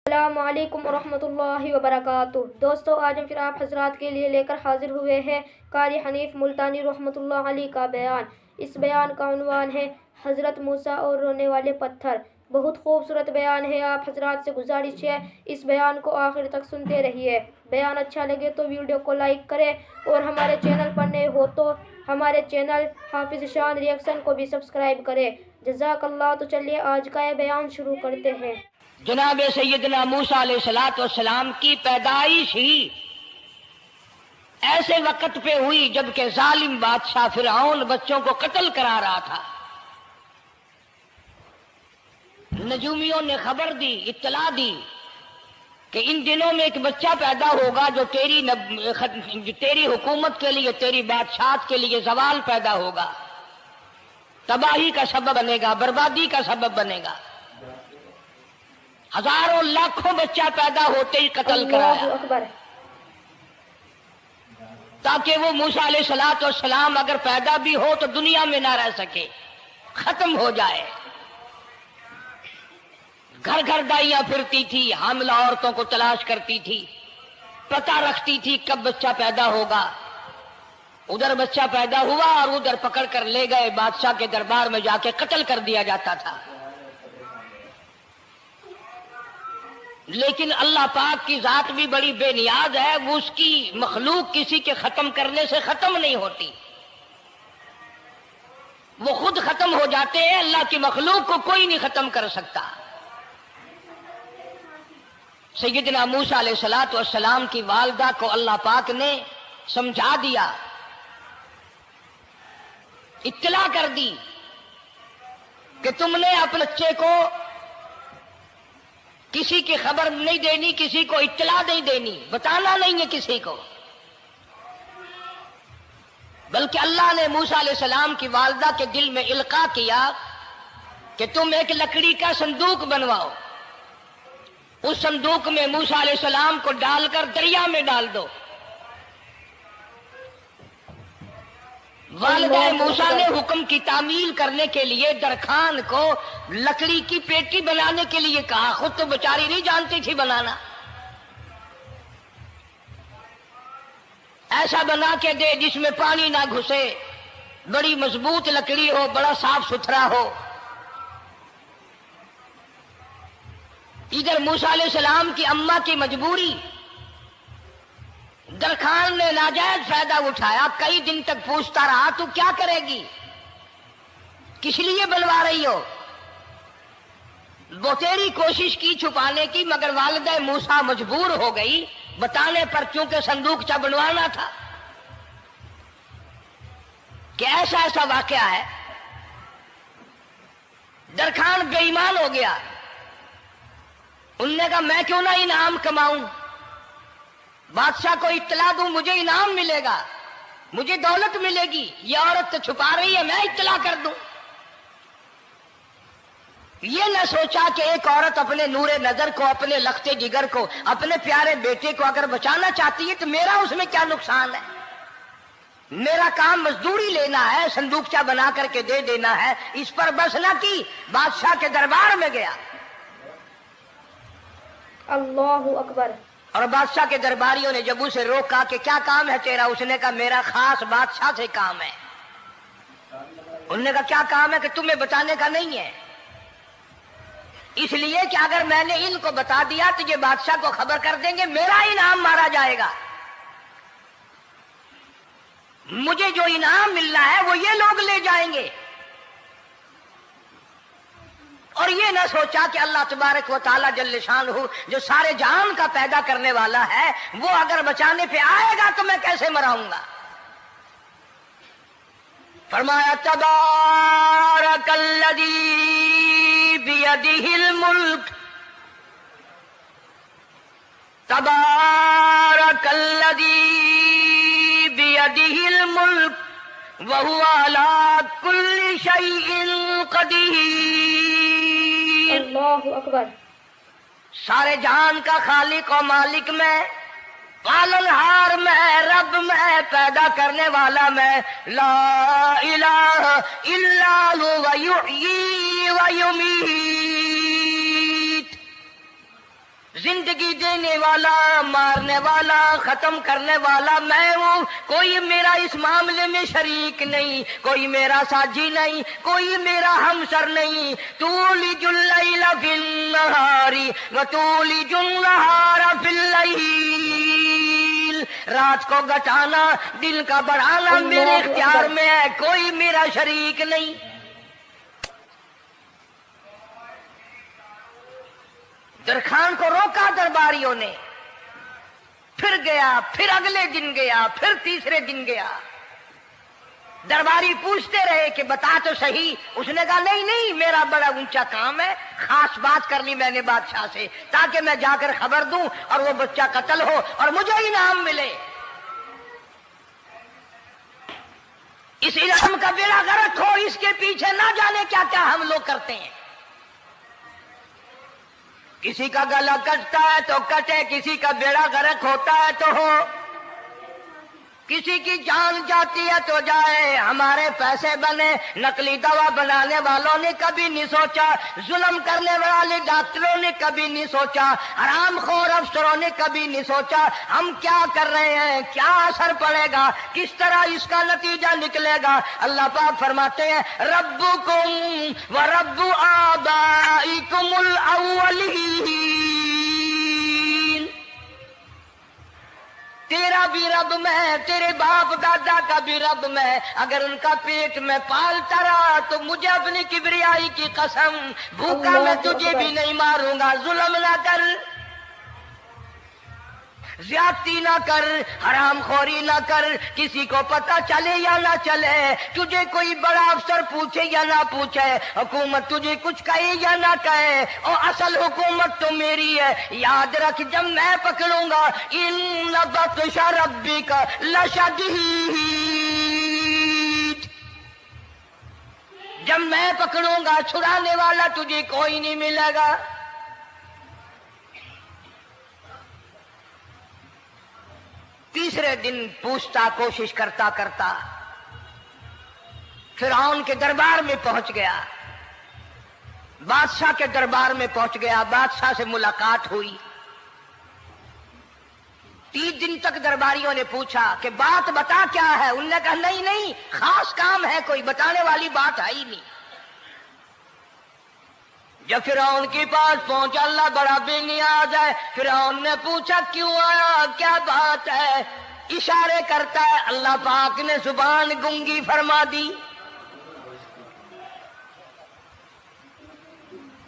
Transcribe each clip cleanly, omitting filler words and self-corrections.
السلام علیکم ورحمۃ اللہ وبرکاتہ۔ دوستو، آج ہم پھر آپ حضرات کے لیے لے کر حاضر ہوئے ہیں قاری حنیف ملتانی رحمۃ اللہ علیہ کا بیان۔ اس بیان کا عنوان ہے حضرت موسیٰ اور رونے والے پتھر۔ بہت خوبصورت بیان ہے، آپ حضرات سے گزارش ہے اس بیان کو آخر تک سنتے رہیے۔ بیان اچھا لگے تو ویڈیو کو لائک کریں اور ہمارے چینل پر نئے ہو تو ہمارے چینل حافظ شان ریئیکشن کو بھی سبسکرائب کریں۔ جزاک اللہ۔ تو چلیے آج کا یہ بیان شروع کرتے ہیں۔ جناب سیدنا موسیٰ علیہ السلام کی پیدائش ہی ایسے وقت پہ ہوئی جبکہ ظالم بادشاہ فرعون بچوں کو قتل کرا رہا تھا۔ نجومیوں نے خبر دی، اطلاع دی کہ ان دنوں میں ایک بچہ پیدا ہوگا جو تیری حکومت کے لیے، تیری بادشاہت کے لیے زوال پیدا ہوگا، تباہی کا سبب بنے گا، بربادی کا سبب بنے گا۔ ہزاروں لاکھوں بچہ پیدا ہوتے ہی قتل کرایا اللہ اکبر۔ تاکہ وہ موسیٰ علیہ السلام اگر پیدا بھی ہو تو دنیا میں نہ رہ سکے، ختم ہو جائے۔ گھر گھر دائیاں پھرتی تھی، حاملہ عورتوں کو تلاش کرتی تھی، پتہ رکھتی تھی کب بچہ پیدا ہوگا۔ ادھر بچہ پیدا ہوا اور ادھر پکڑ کر لے گئے، بادشاہ کے دربار میں جا کے قتل کر دیا جاتا تھا۔ لیکن اللہ پاک کی ذات بھی بڑی بے نیاز ہے، وہ اس کی مخلوق کسی کے ختم کرنے سے ختم نہیں ہوتی، وہ خود ختم ہو جاتے ہیں۔ اللہ کی مخلوق کو کوئی نہیں ختم کر سکتا۔ سیدنا موسیٰ علیہ السلام کی والدہ کو اللہ پاک نے سمجھا دیا، اطلاع کر دی کہ تم نے اپنے بچے کو کسی کی خبر نہیں دینی، کسی کو اطلاع نہیں دینی، بتانا نہیں ہے کسی کو۔ بلکہ اللہ نے موسیٰ علیہ السلام کی والدہ کے دل میں القاء کیا کہ تم ایک لکڑی کا صندوق بنواؤ، اس صندوق میں موسیٰ علیہ السلام کو ڈال کر دریا میں ڈال دو۔ والدہ موسیٰ نے حکم کی تعمیل کرنے کے لیے درخان کو لکڑی کی پیٹی بنانے کے لیے کہا، خود تو بیچاری نہیں جانتی تھی بنانا۔ ایسا بنا کے دے جس میں پانی نہ گھسے، بڑی مضبوط لکڑی ہو، بڑا صاف ستھرا ہو۔ ادھر موسیٰ علیہ السلام کی اماں کی مجبوری، درخان نے ناجائز فائدہ اٹھایا، کئی دن تک پوچھتا رہا تو کیا کرے گی، کس لیے بنوا رہی ہو؟ وہ تیری کوشش کی چھپانے کی، مگر والدہ موسیٰ مجبور ہو گئی بتانے پر، کیونکہ صندوق بنوانا تھا۔ کہ ایسا واقعہ ہے، درخان بے ایمان ہو گیا۔ انہوں نے کہا میں کیوں نہ انعام کماؤں، بادشاہ کو اطلاع دوں، مجھے انعام ملے گا، مجھے دولت ملے گی۔ یہ عورت تو چھپا رہی ہے، میں اطلاع کر دوں۔ یہ نہ سوچا کہ ایک عورت اپنے نور نظر کو، اپنے لخت جگر کو، اپنے پیارے بیٹے کو اگر بچانا چاہتی ہے تو میرا اس میں کیا نقصان ہے؟ میرا کام مزدوری لینا ہے، صندوقچہ بنا کر کے دے دینا ہے۔ اس پر بس نہ کی، بادشاہ کے دربار میں گیا۔ اللہ اکبر۔ اور بادشاہ کے درباریوں نے جب اسے روکا کہ کیا کام ہے تیرا، اس نے کہا میرا خاص بادشاہ سے کام ہے۔ انہوں نے کہا کیا کام ہے؟ کہ تمہیں بتانے کا نہیں ہے، اس لیے کہ اگر میں نے ان کو بتا دیا تو یہ بادشاہ کو خبر کر دیں گے، میرا انعام مارا جائے گا، مجھے جو انعام ملنا ہے وہ یہ لوگ لے جائیں گے۔ اور یہ نہ سوچا کہ اللہ تبارک و تعالی جل شانہ جو سارے جہان کا پیدا کرنے والا ہے، وہ اگر بچانے پہ آئے گا تو میں کیسے مراؤں گا۔ فرمایا تبارک الذی بیدہ الملک، تبارک الذی بیدہ الملک وہو علی کل شیء قدیر۔ اللہ اکبر۔ سارے جہان کا خالق و مالک میں، پالنہار میں، رب میں، پیدا کرنے والا میں، لا الہ الا هو یحیی و یمیت۔ زندگی دینے والا، مارنے والا، ختم کرنے والا میں ہوں، کوئی میرا اس معاملے میں شریک نہیں، کوئی میرا ساجی نہیں، کوئی میرا ہمسر نہیں۔ تولج اللیل فی النہار وتولج النہار فی اللیل، رات کو گھٹانا، دن کا بڑھانا میرے اختیار میں ہے، کوئی میرا شریک نہیں۔ درخان کو روکا درباریوں نے، پھر گیا، پھر اگلے دن گیا، پھر تیسرے دن گیا۔ درباری پوچھتے رہے کہ بتا تو صحیح۔ اس نے کہا نہیں نہیں، میرا بڑا اونچا کام ہے، خاص بات کر لی میں نے بادشاہ سے تاکہ میں جا کر خبر دوں اور وہ بچہ قتل ہو اور مجھے انعام ملے۔ اس انعام کا بیڑا غرق ہو، اس کے پیچھے نہ جانے کیا کیا ہم لوگ کرتے ہیں۔ کسی کا گلا کٹتا ہے تو کٹے، کسی کا بیڑا غرق ہوتا ہے تو ہو، کسی کی جان جاتی ہے تو جائے، ہمارے پیسے بنے۔ نقلی دوا بنانے والوں نے کبھی نہیں سوچا، ظلم کرنے والے ڈاکٹروں نے کبھی نہیں سوچا، حرام خور افسروں نے کبھی نہیں سوچا ہم کیا کر رہے ہیں، کیا اثر پڑے گا، کس طرح اس کا نتیجہ نکلے گا۔ اللہ پاک فرماتے ہیں ربکم ورب آبائکم الاولین، تیرا بھی رب میں، تیرے باپ دادا کا بھی رب میں، اگر ان کا پیٹ میں پالتا رہا تو مجھے اپنی کبریائی کی قسم، بھوکا میں تجھے بھی نہیں ماروں گا۔ ظلم نہ کر، زیادتی نہ کر، حرام خوری نہ کر، کسی کو پتہ چلے یا نہ چلے، تجھے کوئی بڑا افسر پوچھے یا نہ پوچھے، حکومت تجھے کچھ کہے یا نہ کہے، اور اصل حکومت تو میری ہے۔ یاد رکھ جب میں پکڑوں گا ان بطش ربک لشدید، جب میں پکڑوں گا چھڑانے والا تجھے کوئی نہیں ملے گا۔ تیسرے دن پوچھتا، کوشش کرتا کرتا فرعون کے دربار میں پہنچ گیا، بادشاہ کے دربار میں پہنچ گیا، بادشاہ سے ملاقات ہوئی۔ 3 دن تک درباریوں نے پوچھا کہ بات بتا کیا ہے، انہوں نے کہا نہیں نہیں، خاص کام ہے، کوئی بتانے والی بات ہے ہی نہیں۔ جب فرعون کے پاس پہنچا، اللہ بڑا بے نیاز ہے، فرعون نے پوچھا کیوں آیا، کیا بات ہے، اشارے کرتا ہے، اللہ پاک نے زبان گنگی فرما دی۔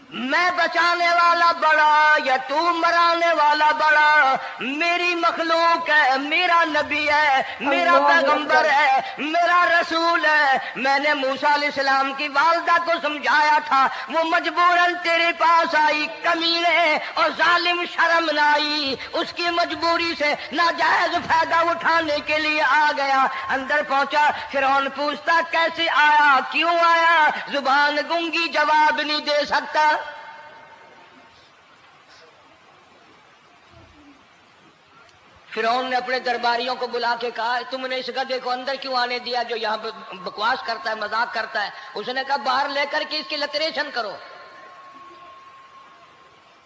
میں بچانے والا بڑا یا تو مرانے والا بڑا، میری مخلوق ہے، میرا نبی ہے، میرا پیغمبر ہے، میرا رسول ہے۔ میں نے موسیٰ علیہ السلام کی والدہ کو سمجھایا تھا، وہ مجبوراً تیرے پاس آئی، کمینے اور ظالم شرم نہ آئی، اس کی مجبوری سے ناجائز فائدہ اٹھانے کے لیے آ گیا۔ اندر پہنچا، فرعون پوچھتا کیسے آیا، کیوں آیا، زبان گنگی جواب نہیں دے سکتا۔ فرعون نے اپنے درباریوں کو بلا کے کہا تم نے اس گدھے کو اندر کیوں آنے دیا جو یہاں پہ بکواس کرتا ہے، مذاق کرتا ہے؟ اس نے کہا باہر لے کر کے اس کی لتریشن کرو۔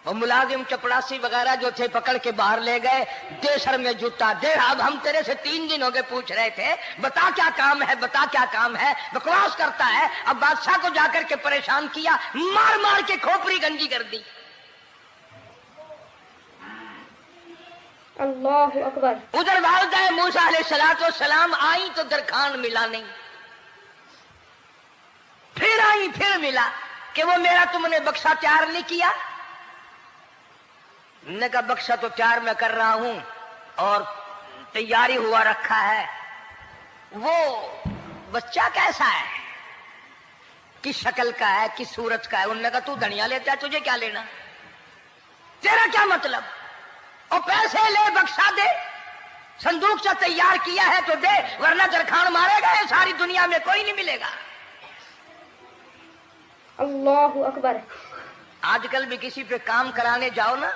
وہ ملازم چپڑاسی وغیرہ جو تھے پکڑ کے باہر لے گئے، دے سر میں جوتا دے، اب ہم تیرے سے 3 دن ہو گئے پوچھ رہے تھے بتا کیا کام ہے، بتا کیا کام ہے، بکواس کرتا ہے۔ اب بادشاہ کو جا کر کے پریشان کیا، مار مار کے کھوپڑی گنجی کر دی۔ اللہ اکبر۔ ادھر والدہ موسیٰ علیہ السلام آئی تو درخان ملا نہیں، پھر آئی پھر ملا کہ وہ میرا تم نے بکسا تیار نہیں کیا۔ نے کہا بکسا تو تیار میں کر رہا ہوں اور تیاری ہوا رکھا ہے، وہ بچہ کیسا ہے، کس شکل کا ہے، کس صورت کا ہے؟ انہوں نے کہا تو دھنیا لیتا ہے، تجھے کیا لینا، تیرا کیا مطلب، اور پیسے لے بکسا دے، صندوق سے تیار کیا ہے تو دے، ورنہ درخان مارے گا، ساری دنیا میں کوئی نہیں ملے گا۔ اللہ اکبر۔ آج کل بھی کسی پہ کام کرانے جاؤ نا،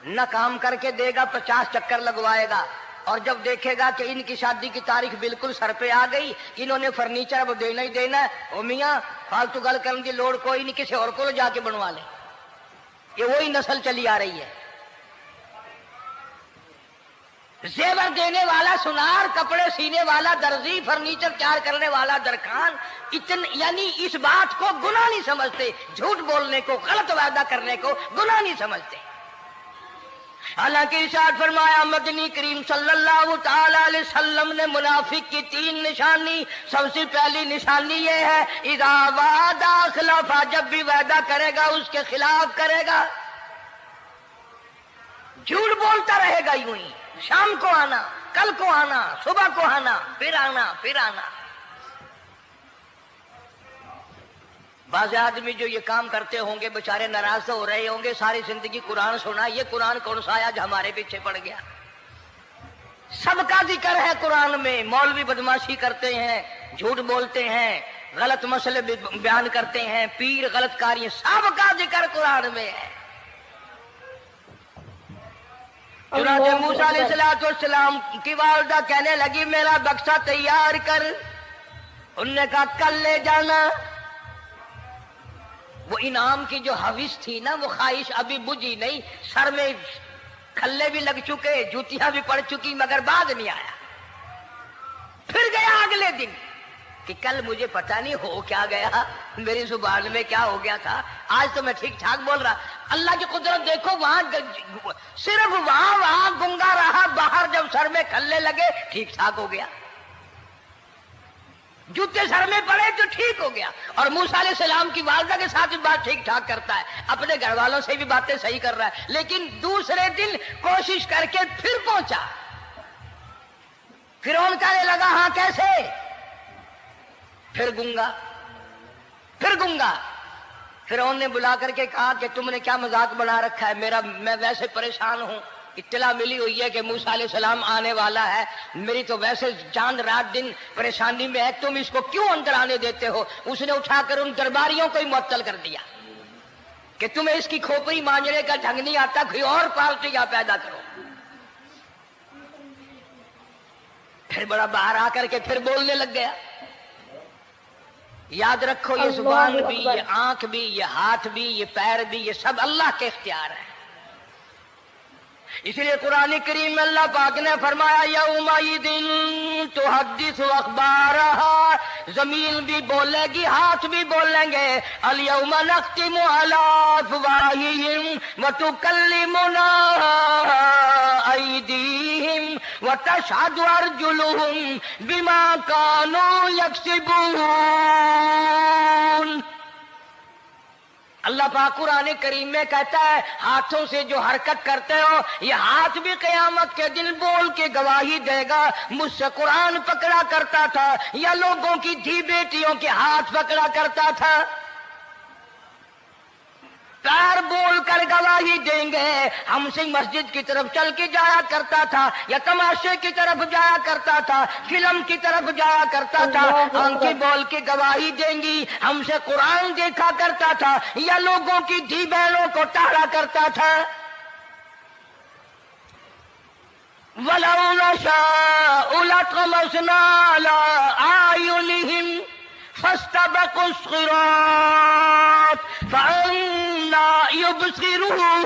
نہ کام کر کے دے گا، 50 چکر لگوائے گا، اور جب دیکھے گا کہ ان کی شادی کی تاریخ بالکل سر پہ آ گئی، انہوں نے فرنیچر اب دینا ہی دینا ہے، او میاں فالتو گل کرنے کی لوڑ کوئی نہیں، کسی اور کو جا کے بنوا لے۔ یہ وہی نسل چلی آ رہی ہے، जेवर देने वाला सुनार, कपड़े सीने वाला दर्जी, फर्नीचर तैयार करने वाला दरखान, यानी इस बात को गुनाह नहीं समझते, झूठ बोलने को, गलत वादा करने को गुनाह नहीं समझते। हालांकि इरशाद फरमाया मदनी करीम सल्लल्लाहु ताला अलैहि वसल्लम ने मुनाफिक की 3 निशानी, सबसे पहली निशानी ये है इज़ा वादा खिलाफा, जब भी वादा करेगा उसके खिलाफ करेगा, झूठ बोलता रहेगा यूं ही, शाम को आना, कल को आना, सुबह को आना, फिर आना, फिर आना। बाज़ आदमी जो ये काम करते होंगे बेचारे नाराज तो हो रहे होंगे, सारी जिंदगी कुरान सुना, ये कुरान कौन सा आया जो हमारे पीछे पड़ गया। सबका जिक्र है कुरान में, मौलवी बदमाशी करते हैं, झूठ बोलते हैं, गलत मसले बयान करते हैं, पीर गलत कार्य, सबका जिक्र कुरान में है। चुनांचे मूसा अलैहिस्सलाम की वालिदा कहने लगी मेरा बक्सा तैयार कर, उनने कहा कल ले जाना। वो इनाम की जो हविस थी ना, वो ख्वाहिश अभी बुझी नहीं, सर में खल्ले भी लग चुके, जूतियां भी पड़ चुकी, मगर बाद नहीं आया। फिर गया अगले दिन कि कल मुझे पता नहीं हो क्या गया, मेरी जुबान में क्या हो गया था, आज तो मैं ठीक ठाक बोल रहा। अल्लाह की कुदरत देखो, वहां सिर्फ वहां गुंगा रहा, बाहर जब सर में खल्ले लगे ठीक ठाक हो गया, जूते सर में पड़े तो ठीक हो गया। और मूसा अलैहिस्सलाम की वालिदा के साथ भी बात ठीक ठाक करता है, अपने घर वालों से भी बातें सही कर रहा है, लेकिन दूसरे दिन कोशिश करके फिर पहुंचा। फिरौन कहने लगा हाँ कैसे, फिर गुंगा, फिर गुंगा। फिरौन ने बुला करके कहा कि तुमने क्या मजाक बना रखा है, मैं वैसे परेशान हूं, इत्तला मिली हुई है कि मूसा अलैहिस्सलाम आने वाला है, मेरी तो वैसे चांद रात दिन परेशानी में है, तुम इसको क्यों अंदर आने देते हो। उसने उठाकर उन दरबारियों को ही मुअत्तल कर दिया कि तुम्हें इसकी खोपड़ी मांझने का ढंग नहीं आता, कोई और पार्टी यहां पैदा करो। फिर बड़ा बाहर आकर के फिर बोलने लग गया। याद रखो ये जुबान भी, ये आंख भी, ये हाथ भी, ये पैर भी, ये सब अल्लाह के इख्तियार है। इसलिए कुरान करीम में अल्लाह पाक ने फरमाया यौमइदिन तुहद्दिसु अखबारहा, जमीन भी बोलेगी, हाथ भी बोलेंगे। अल यौमा नख्तिमु अला अफवाहिहिम व तुकल्लिमुना अयदीहिम व तशहदु अर्जुलुहुम बिमा कानू यक्सिबून। अल्लाह पाक कुरान करीम में कहता है हाथों से जो हरकत करते हो, ये हाथ भी क़यामत के दिन बोल के गवाही देगा, मुझसे कुरान पकड़ा करता था या लोगों की धी बेटियों के हाथ पकड़ा करता था। पैर बोल कर गवाही देंगे, हमसे मस्जिद की तरफ चल के जाया करता था या तमाशे की तरफ जाया करता था, फिल्म की तरफ जाया करता था, आंखें बोल के गवाही देंगी, हमसे कुरान देखा करता था या लोगों की धी बहनों को टाड़ा करता था। वलौ नशाउ लतमसना अला आयुनिहिम फस्तबकुस सिरात फअन्ना युबसिरून।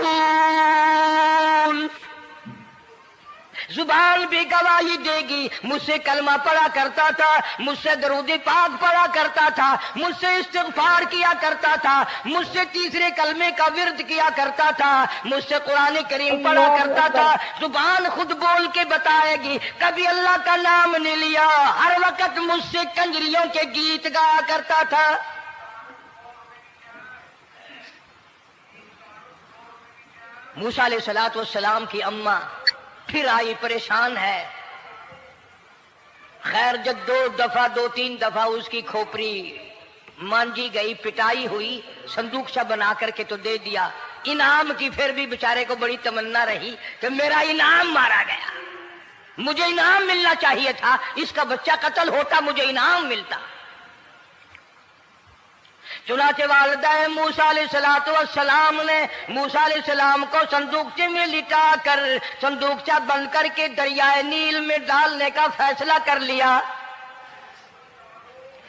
जुबान भी गवाही देगी, मुझसे कलमा पढ़ा करता था, मुझसे दरूद पाक पढ़ा करता था, मुझसे इस्तिग़फ़ार किया करता था, मुझसे तीसरे कलमे का विर्द किया करता था, मुझसे कुरान करीम पढ़ा करता था। जुबान खुद बोल के बताएगी, कभी अल्लाह का नाम नहीं लिया, हर वक्त मुझसे कंजरियों के गीत गाया करता था। मूसा अलैहिस्सलातु वस्सलाम की अम्मा फिर आई, परेशान है। खैर जब 2-3 दफा उसकी खोपड़ी मांझी गई, पिटाई हुई, संदूक सा बना करके तो दे दिया। इनाम की फिर भी बेचारे को बड़ी तमन्ना रही कि मेरा इनाम मारा गया, मुझे इनाम मिलना चाहिए था, इसका बच्चा कत्ल होता, मुझे इनाम मिलता। चुनाचे वालिदा मूसा अलैहिस्सलातु वस्सलाम ने मूसा अलैहिस्सलाम को संदूकचे में लिटा कर संदूकचा बंद करके दरियाए नील में डालने का फैसला कर लिया।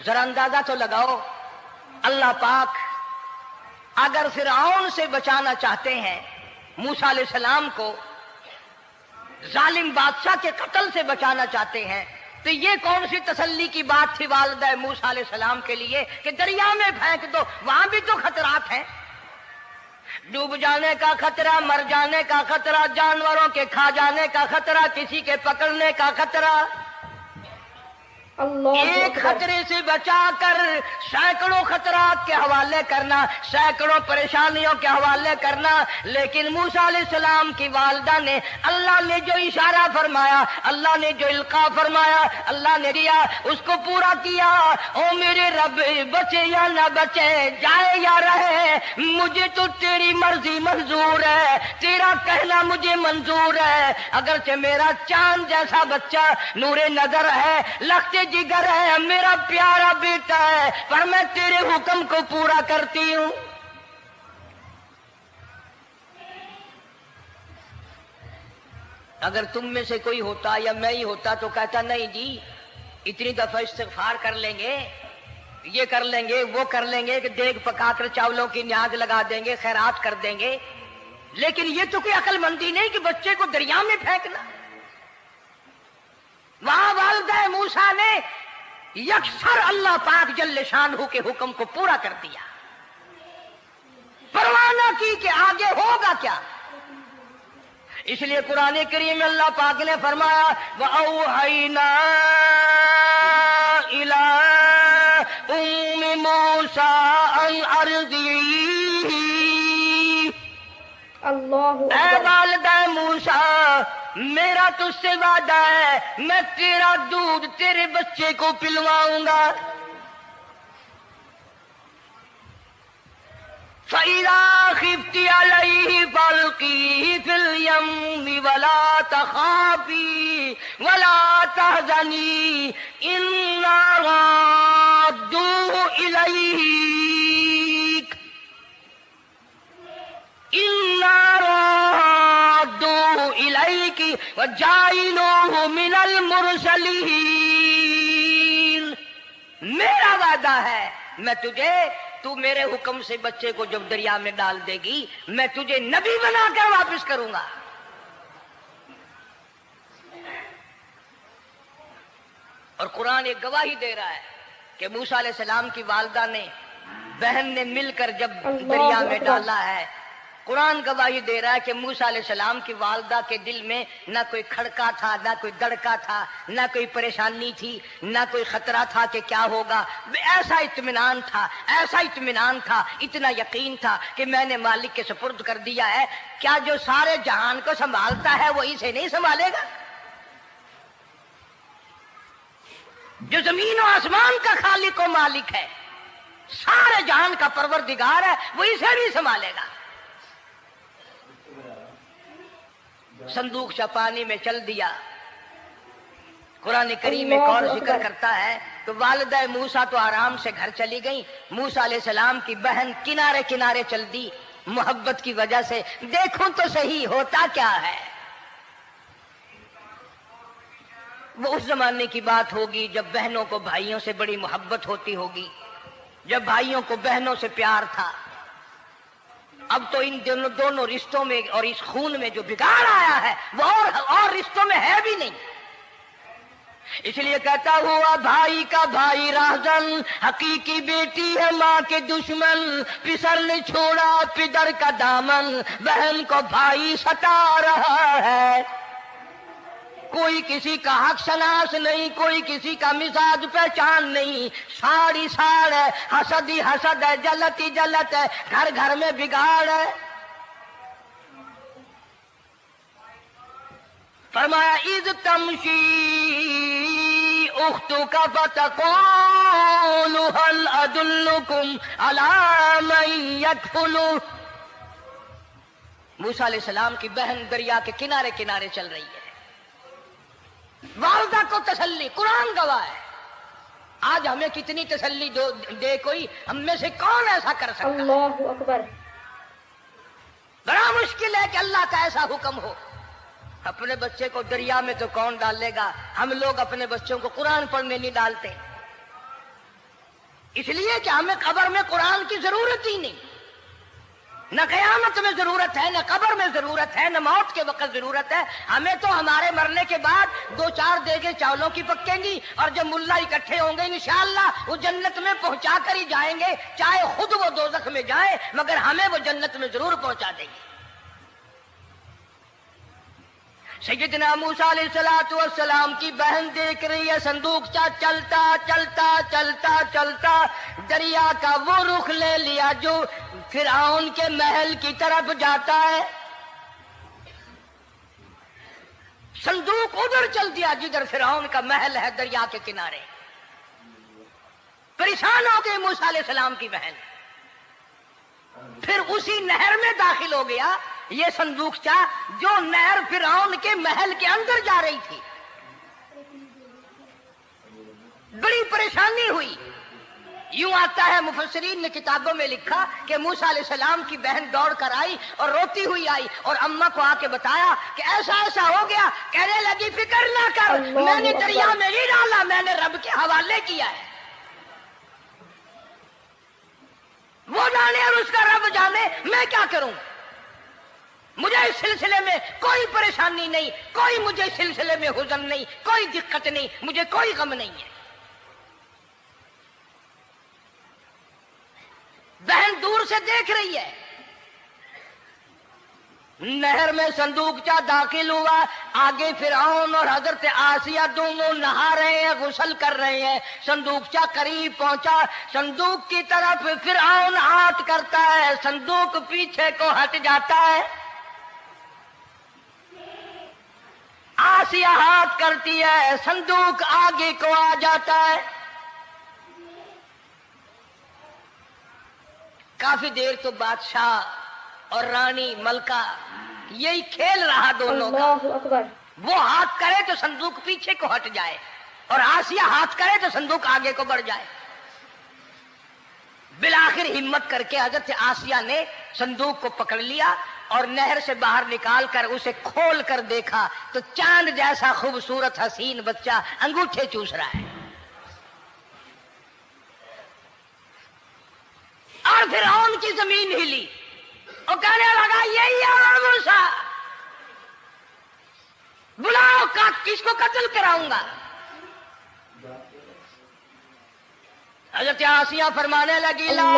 जरा अंदाजा तो लगाओ, अल्लाह पाक अगर फिरऔन से बचाना चाहते हैं मूसा अलैहिस्सलाम को, जालिम बादशाह के कत्ल से बचाना चाहते हैं, तो ये कौन सी तसल्ली की बात थी वालिदा मूसा अलैहिस्सलाम के लिए कि दरिया में फेंक दो, वहां भी तो खतरात हैं, डूब जाने का खतरा, मर जाने का खतरा, जानवरों के खा जाने का खतरा, किसी के पकड़ने का खतरा। एक खतरे से बचाकर सैकड़ों खतरात के हवाले करना, सैकड़ों परेशानियों के हवाले करना। लेकिन मूसा अलैहिस्सलाम की वालिदा ने, अल्लाह ने जो इशारा फरमाया, अल्लाह ने जो इल्का फरमाया, अल्लाह ने दिया, उसको पूरा किया। ओ मेरे रब, बचे या ना बचे, जाए या रहे, मुझे तो तेरी मर्जी मंजूर है, तेरा कहना मुझे मंजूर है। अगरचे मेरा चांद जैसा बच्चा नूरे नजर है, लखते जिगर है, मेरा प्यारा बेटा है, पर मैं तेरे हुक्म को पूरा करती हूं। अगर तुम में से कोई होता या मैं ही होता तो कहता नहीं जी, इतनी दफा इस्तिग़फ़ार कर लेंगे, ये कर लेंगे, वो कर लेंगे, कि देग पकाकर चावलों की न्याज लगा देंगे, खैरात कर देंगे। लेकिन ये तो कोई अक्लमंदी नहीं कि बच्चे को दरिया में फेंकना। वहां वालिदा मूसा ने यकसर अल्लाह पाक जल्ले शानहू के हुक्म को पूरा कर दिया, परवाह न की कि आगे होगा क्या। इसलिए कुरान करीम में अल्लाह पाक ने फरमाया, वअौहैना इला उम्मी मूसा अन अर्ज़िही, ऐ वालिदा मूसा, मेरा तुझसे वादा है, मैं तेरा दूध तेरे बच्चे को पिलवाऊंगा। फ़इज़ा ख़िफ़्ती अलैहि फ़अल्क़ीही फ़िल यम्मि वला तख़ाफ़ी वला तहज़नी इन्ना राद्दूहु इलैक, इन्ना राद्दूहु इलैकी व जाइलूहु मिनल मुरसलीन। मेरा वादा है, मैं तुझे, तू मेरे हुक्म से बच्चे को जब दरिया में डाल देगी, मैं तुझे नबी बनाकर वापस करूंगा। और कुरान एक गवाही दे रहा है कि मूसा अलैहिस्सलाम की वालिदा ने, बहन ने मिलकर जब दरिया में डाला है, कुरान गवाही दे रहा है कि मूसा अलैहिस्सलाम की वालिदा के दिल में ना कोई खड़का था, ना कोई दड़का था, ना कोई परेशानी थी, ना कोई खतरा था कि क्या होगा। ऐसा इत्मीनान था, ऐसा इत्मीनान था, इतना यकीन था कि मैंने मालिक के सुपुर्द कर दिया है। क्या जो सारे जहान को संभालता है वो इसे नहीं संभालेगा? जो जमीन और आसमान का खालिक और मालिक है, सारे जहान का परवरदिगार है, वो इसे भी संभालेगा। संदूक पानी में चल दिया। कुरान करीम में कौन जिक्र करता है तो वालिदा मूसा तो आराम से घर चली गई, मूसा अलैहिस्सलाम की बहन किनारे किनारे चल दी मोहब्बत की वजह से। देखो तो सही होता क्या है। वो उस जमाने की बात होगी जब बहनों को भाइयों से बड़ी मोहब्बत होती होगी, जब भाइयों को बहनों से प्यार था। अब तो इन दोनों रिश्तों में और इस खून में जो बिगाड़ आया है वो और रिश्तों में है भी नहीं। इसलिए कहता हुआ भाई का भाई राहजन, हकीकी बेटी है माँ के दुश्मन, पिसर ने छोड़ा पिदर का दामन, बहन को भाई सता रहा है। कोई किसी का हक शनास नहीं, कोई किसी का मिजाज पहचान नहीं, साड़ी साड़ है, हसद ही हसद है, जलत ही जलत है, घर घर में बिगाड़ है। फरमाया इज़ तमशी उख्तुका फतक़ूलु हल अदुल्लुकुम अला मन यदखुलु। मूसा अलैहिस्सलाम की बहन दरिया के किनारे किनारे चल रही है, वालिदा को तसल्ली, कुरान गवाह है। आज हमें कितनी तसल्ली दे कोई, हम में से कौन ऐसा कर सकता है? अल्लाहु अकबर। बड़ा मुश्किल है कि अल्लाह का ऐसा हुक्म हो। अपने बच्चे को दरिया में तो कौन डालेगा? हम लोग अपने बच्चों को कुरान पढ़ने नहीं डालते, इसलिए कि हमें कब्र में कुरान की जरूरत ही नहीं। نہ قیامت میں ضرورت ہے، نہ قبر میں ضرورت ہے، نہ موت کے وقت ضرورت ہے. ہمیں تو ہمارے مرنے کے بعد 2-4 دیگیں چاولوں کی پکیں گی، اور جب ملا اکٹھے ہوں گے انشاءاللہ وہ جنت میں پہنچا کر ہی جائیں گے، چاہے خود وہ دوزخ میں جائیں، مگر ہمیں وہ جنت میں ضرور پہنچا دیں گے. سیدنا موسیٰ علیہ السلام کی بہن دیکھ رہی ہے صندوقچہ چلتا چلتا چلتا چلتا دریا کا وہ رخ لے لیا جو فرعون کے محل کی طرف جاتا ہے. صندوق ادھر چل دیا جدھر فرعون کا محل ہے، دریا کے کنارے. پریشان ہو گئی موسیٰ علیہ السلام کی بہن، پھر اسی نہر میں داخل ہو گیا یہ صندوقچہ جو نہر فرعون کے محل کے اندر جا رہی تھی. بڑی پریشانی ہوئی. یوں آتا ہے مفسرین نے کتابوں میں لکھا کہ موسیٰ علیہ السلام کی بہن دوڑ کر آئی اور روتی ہوئی آئی اور اماں کو آ کے بتایا کہ ایسا ایسا ہو گیا. کہنے لگی فکر نہ کر، میں نے دریا میں نہیں ڈالا، میں نے رب کے حوالے کیا ہے. وہ جانے اور اس کا رب جانے، میں کیا کروں. مجھے اس سلسلے میں کوئی پریشانی نہیں، کوئی مجھے اس سلسلے میں حزن نہیں، کوئی دقت نہیں، مجھے کوئی غم نہیں ہے. بہن دور سے دیکھ رہی ہے. نہر میں صندوقچہ داخل ہوا، آگے فرعون اور حضرت آسیہ دونوں نہا رہے ہیں، غسل کر رہے ہیں. صندوقچہ قریب پہنچا، صندوق کی طرف فرعون ہاتھ کرتا ہے، صندوق پیچھے کو ہٹ جاتا ہے. آسیہ ہاتھ کرتی ہے، صندوق آگے کو آ جاتا ہے. کافی دیر تو بادشاہ اور رانی ملکہ یہی کھیل رہا دونوں کا. اللہ اکبر. وہ ہاتھ کرے تو صندوق پیچھے کو ہٹ جائے اور آسیہ ہاتھ کرے تو صندوق آگے کو بڑھ جائے. بالآخر ہمت کر کے حضرت آسیہ نے صندوق کو پکڑ لیا اور نہر سے باہر نکال کر اسے کھول کر دیکھا تو چاند جیسا خوبصورت حسین بچہ انگوٹھے چوس رہا ہے. اور فرعون کی زمین ہلی اور کہنے لگا یہی ہے موسیٰ، بلاؤ کس کو قتل کراؤں گا. حضرت آسیہ فرمانے لگی لا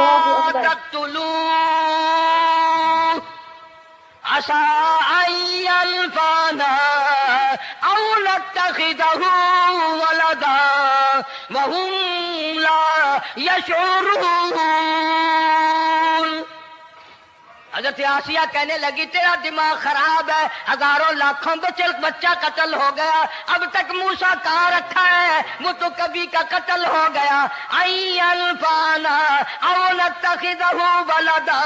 تقتلوا عسى أن ينفعنا أو نتخذه ولدا وهم لا يشعرون. حضرت آسیہ کہنے لگی تیرا دماغ خراب ہے، ہزاروں لاکھوں بچہ قتل ہو گیا، اب تک موسیٰ کہاں رکھا ہے، وہ تو کبھی کا قتل ہو گیا. اینفانا او نتخذہ ولدا،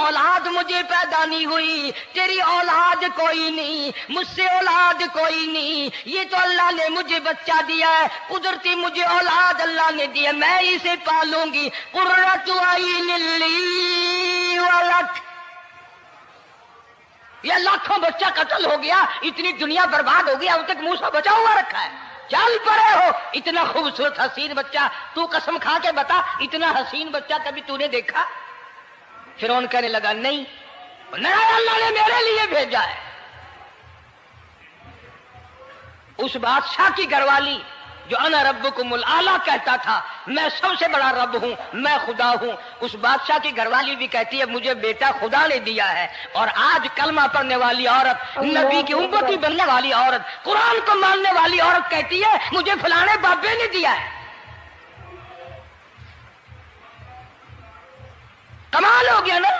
اولاد مجھے پیدا نہیں ہوئی، تیری اولاد کوئی نہیں، مجھ سے اولاد کوئی نہیں، یہ تو اللہ نے مجھے بچہ دیا ہے، قدرتی مجھے اولاد اللہ نے دی ہے، میں اسے پالوں گی. قرۃ عین لی ولک، یہ لاکھوں بچہ قتل ہو گیا، اتنی دنیا برباد ہو گئی، اب تک موسیٰ بچا ہوا رکھا ہے. چل پڑے ہو، اتنا خوبصورت حسین بچہ، تو قسم کھا کے بتا اتنا حسین بچہ کبھی تو نے دیکھا؟ فرعون کہنے لگا نہیں، اللہ نے میرے لیے بھیجا ہے. اس بادشاہ کی گھر والی جو انا ربکم الاعلی کہتا تھا، میں سب سے بڑا رب ہوں، میں خدا ہوں، اس بادشاہ کی گھر والی بھی کہتی ہے مجھے بیٹا خدا نے دیا ہے. اور آج کلمہ پڑھنے والی عورت، نبی کی امتی بننے والی عورت، قرآن کو ماننے والی عورت کہتی ہے مجھے فلانے بابے نے دیا ہے. کمال ہو گیا نا.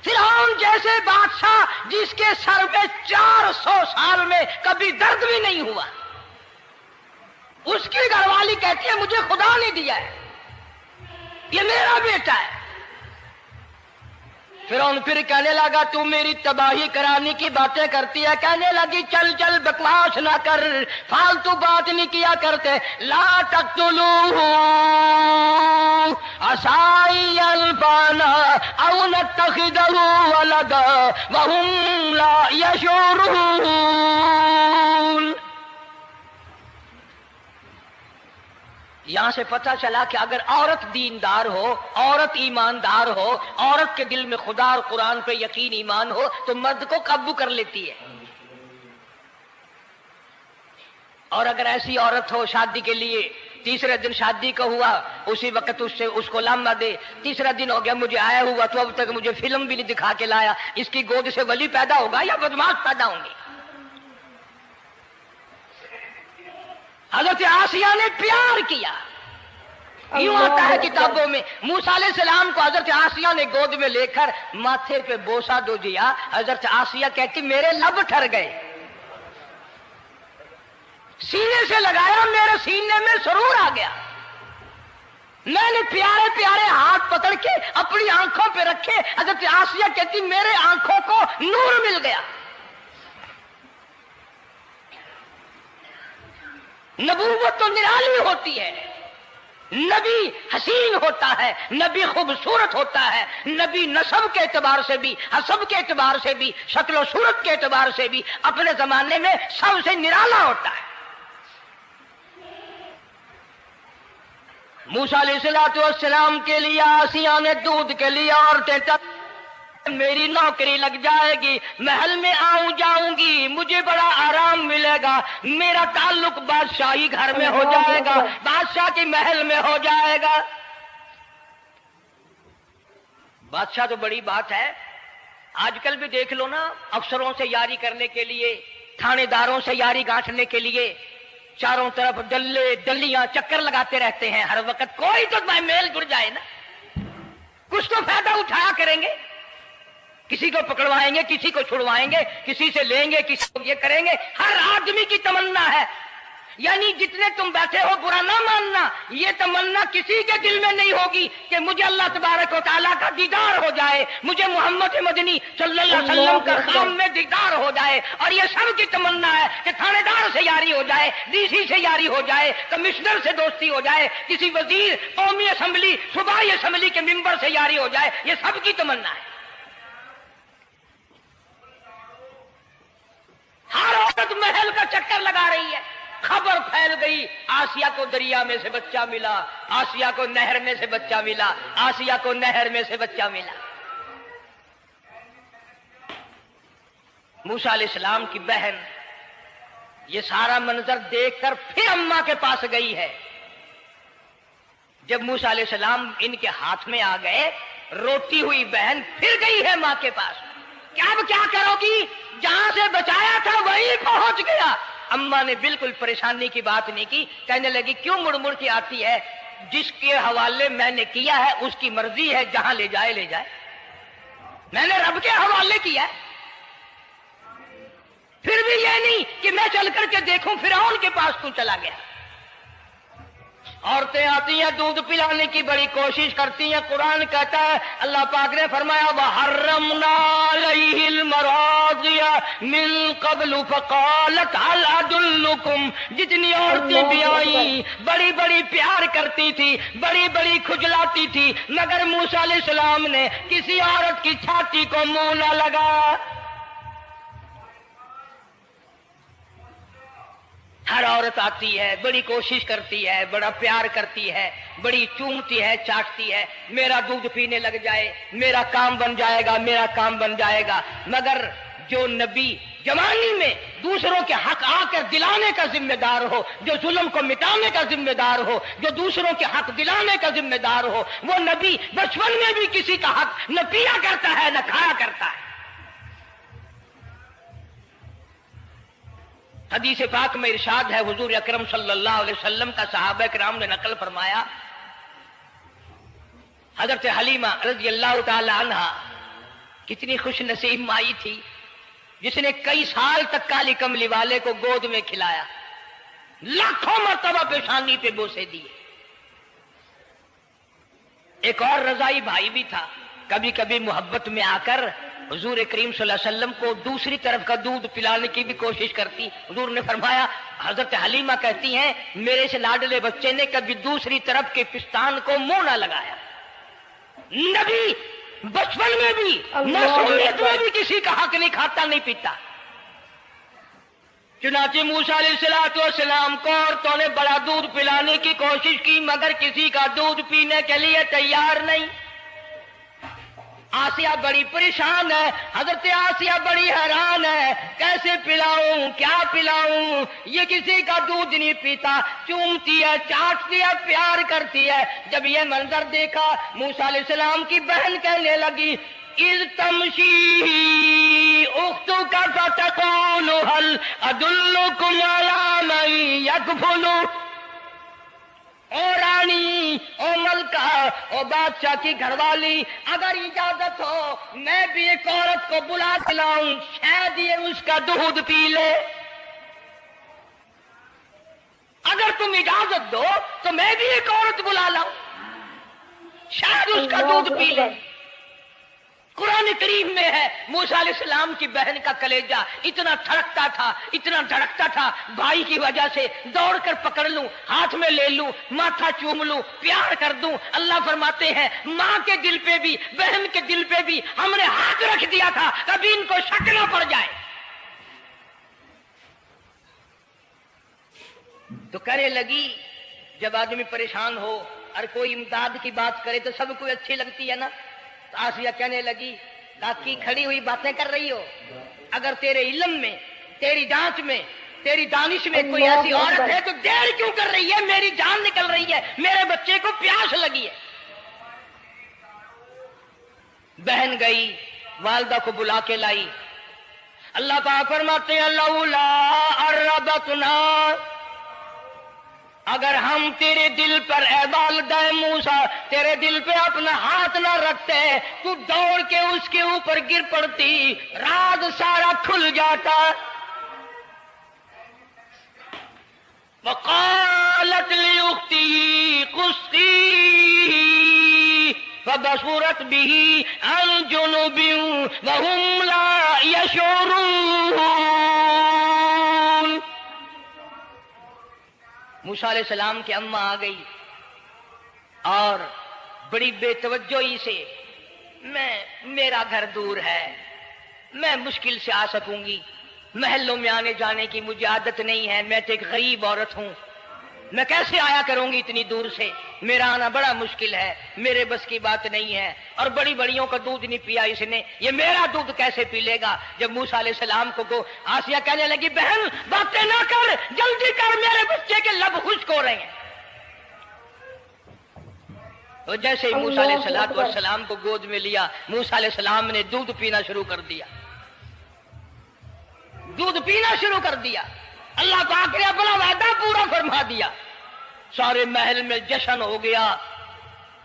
فرعون جیسے بادشاہ جس کے سر میں 400 سال میں کبھی درد بھی نہیں ہوا، اس کی گھر والی کہتی ہے مجھے خدا نے دیا ہے، یہ میرا بیٹا ہے. فرعون پھر کہنے لگا تو میری تباہی کرانے کی باتیں کرتی ہے. کہنے لگی چل چل بکواس نہ کر، فالتو بات نہیں کیا کرتے. لا تقتلوہ عسى ينفعنا او نتخذہ ولدا وهم لا يشعرون. यहां से पता चला कि अगर औरत दीनदार हो, औरत ईमानदार हो, औरत के दिल में खुदा और कुरान पे यकीन ईमान हो तो मर्द को काबू कर लेती है। और अगर ऐसी औरत हो शादी के लिए, तीसरे दिन शादी का हुआ, उसी वक्त उसको लामा दे, तीसरा दिन हो गया मुझे आया हुआ तो अब तक मुझे फिल्म भी नहीं दिखा के लाया, इसकी गोद से वली पैदा होगा या बदमाश पैदा होंगे। हजरत आसिया ने प्यार किया। यूं आता है किताबों में, मूसा अलैहिस्सलाम को हजरत आसिया ने गोद में लेकर माथे पे बोसा दो दिया। हजरत आसिया कहती मेरे लब ठर गए, सीने से लगाया मेरे सीने में सुरूर आ गया। मैंने प्यारे प्यारे हाथ पकड़ के अपनी आंखों पे रखे। हजरत आसिया कहती मेरे आंखों को नूर मिल गया। नबूवत तो निराली होती है, नबी हसीन होता है, नबी खूबसूरत होता है, नबी नस्ब के एतबार से भी, हसब के एतबार से भी, शक्ल सूरत के एतबार से भी अपने जमाने में सबसे निराला होता है। मूसा अलैहिस्सलाम के लिए आसिया ने दूध के लिए औरतें मेरी नौकरी लग जाएगी, महल में आऊं जाऊंगी, मुझे बड़ा आराम मिलेगा, मेरा ताल्लुक बादशाही घर में हो जाएगा, बादशाह की महल में हो जाएगा। बादशाह तो बड़ी बात है, आजकल भी देख लो ना, अफसरों से यारी करने के लिए, थानेदारों से यारी गांठने के लिए चारों तरफ डल्ले डल्लियां चक्कर लगाते रहते हैं हर वक्त। कोई तो मेल जुड़ जाए ना, कुछ तो फायदा उठाया करेंगे, किसी को पकड़वाएंगे, किसी को छुड़वाएंगे, किसी से लेंगे, किसी को ये करेंगे। हर आदमी की तमन्ना है, यानी जितने तुम बैठे हो बुरा ना मानना, ये तमन्ना किसी के दिल में नहीं होगी कि मुझे अल्लाह तबारक व तआला का दीदार हो जाए, मुझे मोहम्मद मदनी सल्लल्लाहु अलैहि वसल्लम का खाम में दीदार हो जाए। और ये सब की तमन्ना है कि थानेदार से यारी हो जाए, डीसी से यारी हो जाए, कमिश्नर से दोस्ती हो जाए, किसी वजीर, कौमी असेंबली, सूबाई असेंबली के मेंबर से यारी हो जाए। ये सब की तमन्ना है। हर औरत महल का चक्कर लगा रही है। खबर फैल गई, आसिया को दरिया में से बच्चा मिला, आसिया को नहर में से बच्चा मिला, आसिया को नहर में से बच्चा मिला। मूसा अलैहिस्सलाम की बहन ये सारा मंजर देखकर फिर अम्मा के पास गई है। जब मूसा अलैहिस्सलाम इनके हाथ में आ गए, रोती हुई बहन फिर गई है मां के पास। क्या करोगी, जहां से बचाया था वहीं पहुंच गया। अम्मा ने बिल्कुल परेशानी की बात नहीं की, कहने लगी क्यों मुड़ मुड़ के आती है, जिसके हवाले मैंने किया है उसकी मर्जी है, जहां ले जाए ले जाए, मैंने रब के हवाले किया है। फिर भी ये नहीं कि मैं चल करके देखूं फिरौन के पास क्यों चला गया। औरतें आती हैं, दूध पिलाने की बड़ी कोशिश करती हैं। कुरान कहता है, अल्लाह पाक ने फरमाया वहर्रमना अलैहिल मराज़िया मिन क़ब्लु फ़क़ालत हल अदुल्लुकुम। जितनी औरतें भी आई बड़ी बड़ी प्यार करती थी, बड़ी बड़ी खुजलाती थी, मगर मूसा अलैहिस्सलाम ने किसी औरत की छाती को मुंह न लगाया। हर औरत आती है, बड़ी कोशिश करती है, बड़ा प्यार करती है, बड़ी चूमती है, चाटती है, मेरा दूध पीने लग जाए, मेरा काम बन जाएगा, मेरा काम बन जाएगा। मगर जो नबी जवानी में दूसरों के हक आकर दिलाने का जिम्मेदार हो, जो जुल्म को मिटाने का जिम्मेदार हो, जो दूसरों के हक दिलाने का जिम्मेदार हो, वो नबी बचपन में भी किसी का हक न पिया करता है न खाया करता है। हदीस पाक में इरशाद है, हुजूर अकरम सल्लल्लाहु अलैहि वसल्लम का सहाबा किराम ने नकल फरमाया, हजरत हलीमा रज़ियल्लाहु ताला अन्हा कितनी खुश नसीब माई थी, जिसने कई साल तक काली कमली वाले को गोद में खिलाया, लाखों मर्तबा पेशानी पे बोसे दिए। एक और रजाई भाई भी था, कभी कभी मोहब्बत में आकर हुजूर करीम सल्लल्लाहु अलैहि वसल्लम को दूसरी तरफ का दूध पिलाने की भी कोशिश करती। हुजूर ने फरमाया, हजरत हलीमा कहती हैं, मेरे से लाडले बच्चे ने कभी दूसरी तरफ के पिस्तान को मुंह ना लगाया। नबी बचपन में भी, मासूमियत में भी किसी का हक नहीं खाता नहीं पीता। चुनाचे मूसा अलैहिस्सलाम को औरतों ने बड़ा दूध पिलाने की कोशिश की, मगर किसी का दूध पीने के लिए तैयार नहीं। आसिया बड़ी परेशान है, हजरत आसिया बड़ी हैरान है, कैसे पिलाऊं, क्या पिलाऊं, ये किसी का दूध नहीं पीता, चूमती है, चाटती है, प्यार करती है। जब ये मंजर देखा, मूसा अलैहिस्सलाम की बहन कहने लगी, इज़ तमशी उख्तुका फतक़ूलु हल अदुल्लुकुम अला मन यकफुलु। ओ रानी, ओ मलका, ओ बादशाह की घरवाली, अगर इजाजत हो मैं भी एक औरत को बुला के लाऊं, शायद ये उसका दूध पी ले। अगर तुम इजाजत दो तो मैं भी एक औरत बुला लाऊं, शायद उसका दूध पी ले। कुरान करीम में है, मूसा अलैहिस्सलाम की बहन का कलेजा इतना धड़कता था, इतना धड़कता था, भाई की वजह से दौड़कर पकड़ लूं, हाथ में ले लूं, माथा चूम लूं, प्यार कर दूं। अल्लाह फरमाते हैं, माँ के दिल पे भी, बहन के दिल पे भी हमने हाथ रख दिया था, कभी इनको शक न पड़ जाए। तो कहने लगी, जब आदमी परेशान हो और कोई इमदाद की बात करे तो सबको अच्छी लगती है ना। तो आसिया कहने लगी, काकी खड़ी हुई बातें कर रही हो, अगर तेरे इल्म में, तेरी जांच में, तेरी दानिश में कोई ऐसी औरत है तो देर क्यों कर रही है, मेरी जान निकल रही है, मेरे बच्चे को प्यास लगी है। बहन गई, वालदा को बुला के लाई। अल्लाह पाक फरमाते हैं, लौला अर्रबतना, अगर हम तेरे दिल पर ए वालिदा मूसा तेरे दिल पे अपना हाथ न रखते, तू दौड़ के उसके ऊपर गिर पड़ती, राज सारा खुल जाता। वक़ालत लिउख्ती कुस्ती फबसूरत बिही अन जुनुबिन वहुम ला यशऊरून। मूसा अलैहिस्सलाम की अम्मा आ गई और बड़ी बेतवज्जोही से, मेरा घर दूर है, मैं मुश्किल से आ सकूंगी, महलों में आने जाने की मुझे आदत नहीं है, मैं तो एक गरीब औरत हूं, मैं कैसे आया करूंगी इतनी दूर से, मेरा आना बड़ा मुश्किल है, मेरे बस की बात नहीं है। और बड़ी बड़ियों का दूध नहीं पिया इसने, ये मेरा दूध कैसे पी लेगा। जब मूसा अलैहिस्सलाम को आसिया कहने लगी, बहन बातें ना कर, जल्दी कर, मेरे बच्चे के लब खुश्क हो रहे हैं। तो जैसे ही मूसा अलैहिस्सलाम को गोद में लिया, मूसा अलैहिस्सलाम ने दूध पीना शुरू कर दिया, दूध पीना शुरू कर दिया। अल्लाह पाक ने अपना वादा पूरा फरमा दिया। सारे महल में जश्न हो गया,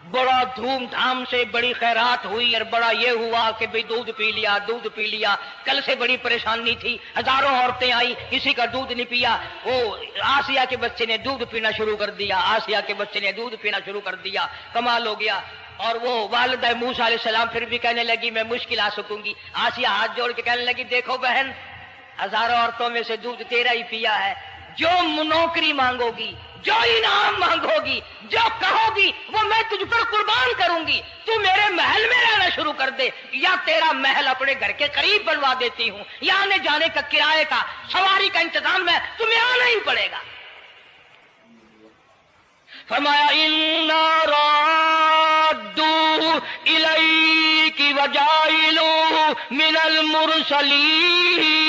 बड़ा धूमधाम से बड़ी खैरात हुई और बड़ा ये हुआ कि भाई दूध पी लिया, दूध पी लिया। कल से बड़ी परेशानी थी, हजारों औरतें आई, किसी का दूध नहीं पिया। वो आसिया के बच्चे ने दूध पीना शुरू कर दिया, आसिया के बच्चे ने दूध पीना शुरू कर दिया, कमाल हो गया। और वो वालिदा मूसा अलैहिस्सलाम फिर भी कहने लगी, मैं मुश्किल आ सकूंगी। आसिया हाथ जोड़ के कहने लगी, देखो बहन, हजारों औरतों में से दूध तेरा ही पिया है, जो नौकरी मांगोगी, जो इनाम मांगोगी, जो कहोगी वो मैं तुझ पर कुर्बान करूंगी। तू मेरे महल में रहना शुरू कर दे, या तेरा महल अपने घर के करीब बनवा देती हूँ, या आने जाने का, किराए का, सवारी का इंतजाम में तुम्हें आना ही पड़ेगा। फरमाया, इन्ना राद्दू इलैकी वजाइलू मिनल मुरसलीन।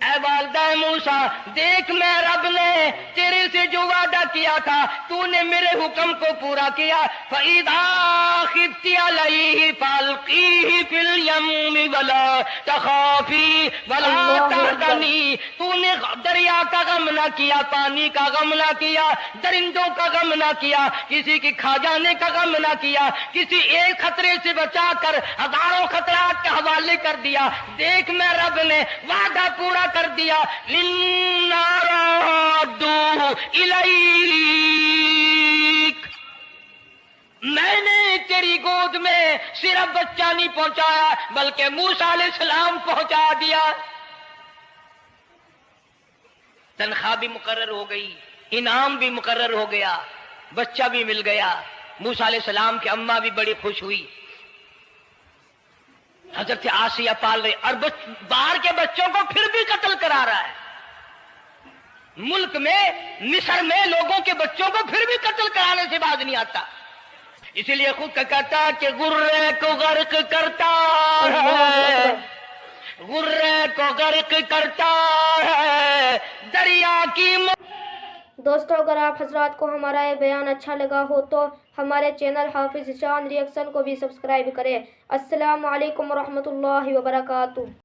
ऐ वालिदा मूसा, देख मैं रब ने तेरे से जो वादा किया था, तूने मेरे हुक्म को पूरा किया। फ़इज़ा ख़िफ़्ती अलैहि फ़अल्क़ीही फ़िल यम्मि वला तख़ाफ़ी वला तहज़नी। तूने दरिया का गम न किया, पानी का गम न किया, दरिंदों का गम न किया, किसी की खा जाने का गम न किया, किसी एक खतरे से बचाकर हजारों खतरात के हवाले कर दिया। देख मैं रब ने वादा पूरा कर दिया। इन्ना राद्दू इलैक, मैंने तेरी गोद में सिर्फ बच्चा नहीं पहुंचाया, बल्कि मूसा अलैहिस्सलाम पहुंचा दिया। तनख्वाह भी मुकर्रर हो गई, इनाम भी मुकर्रर हो गया, बच्चा भी मिल गया। मूसा अलैहिस्सलाम की अम्मा भी बड़ी खुश हुई। حضرت آسیہ پال رہی اور باہر کے بچوں کو پھر بھی قتل کرا رہا ہے. ملک میں مصر میں لوگوں کے بچوں کو پھر بھی قتل کرانے سے باز نہیں آتا. اسی لیے خود کا کہتا کہ غرے کو غرق کرتا ہے, غرے کو غرق کرتا ہے دریا کی. دوستو اگر آپ حضرات کو ہمارا یہ بیان اچھا لگا ہو تو ہمارے چینل حافظ شان ریئیکشن کو بھی سبسکرائب کریں. السلام علیکم ورحمۃ اللہ وبرکاتہ.